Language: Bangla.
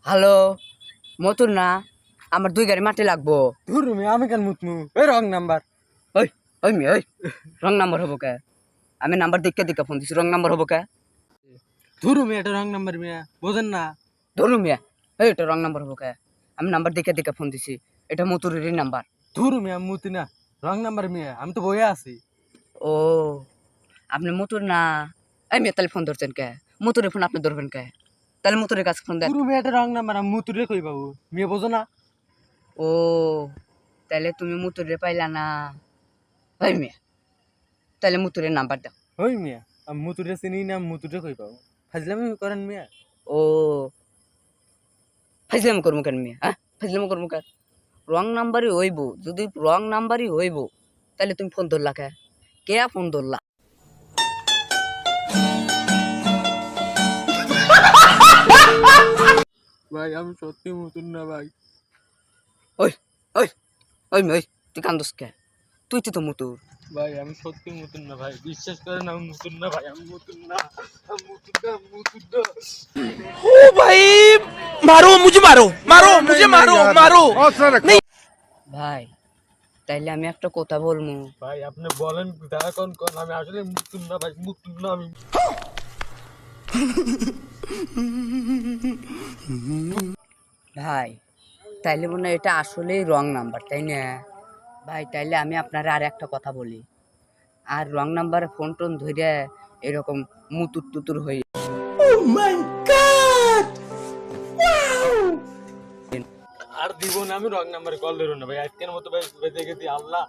হ্যালো মতুর না আমার 2 গাড়ি মাটি লাগবো। ধুর আমি কেন মুতমু এই রং নাম্বার ওই ওই মি ওই রং নাম্বার হবো কে? আমি নাম্বার দেখে ফোন দিছি, রং নাম্বার হবো কে? ধুর এটা রং নাম্বার মিয়া বোঝেন না। ধরু মিয়া এই এটা রং নাম্বার হবো কে? আমি নাম্বার দেখে ফোন দিছি, এটা মতুরেরই নাম্বার। ধুর মিয়া মুতি না, রং নাম্বার মিয়া, আমি তো বইয়া আছি। ও আপনি মতুর না? এই মেয়ে তাহলে ফোন ধরছেন কে? মতুরের ফোন আপনি ধরবেন কে? তাহলে মতুরের কাছে ফোন দেন। ধুর মিয়া এটা রং নাম্বার, আমি মুতুরে কই বাবু মিয়া বোঝো না। ও তাহলে তুমি মুতুরে পাইলা না? ওই মেয়ে তাহলে মুতুরের নাম্বার দাও। ওই মিয়া আমি মুতুরে চিনি না, মুতুরে কই পাবো? ফাজলামি করেন মিয়া। ও ফাইজলাম করবো কেন মিয়া? হ্যাঁ ফাইজলাম করবো কেন? রং নাম্বারই হইব, যদি রং নাম্বারই হইব তাহলে তুমি ফোন ধরলা কে? কে ফোন ধরলা? ভাই আমি সত্যি মুতুন না ভাই। ওই ওই ওই মেয়ে ওই তুই কান্দোস কে? তুই তো মুতুর। ভাই আমি সত্যি মুতুন না ভাই, বিশ্বাস করেন আমি মুতুন না ভাই, আমি মুতুন না, আমি মুতুন না, মুতুন না। ओ भाई मारो मुझे मारो मारो मुझे मारो मारो नहीं। ভাই তাইলে আমি একটা কথা বলবো। ভাই আপনি বলেন দেখা কোন কোন, আমি আসলে মুতুন না ভাই, মুতুন না আমি। ভাই তাইলে মনে হয় এটা আসলেই রং নাম্বার, তাই না? ভাই তাইলে আমি আপনার আর একটা কথা বলি, আর রং নাম্বারে ফোন টোন ধরে এরকম মুতুর টুতুর হয়ে Oh my god! আর দিব না আমি রং নাম্বারে কল ধরুন না ভাই, আজকের মতো ভাই বেঁচে গেছি আল্লাহ।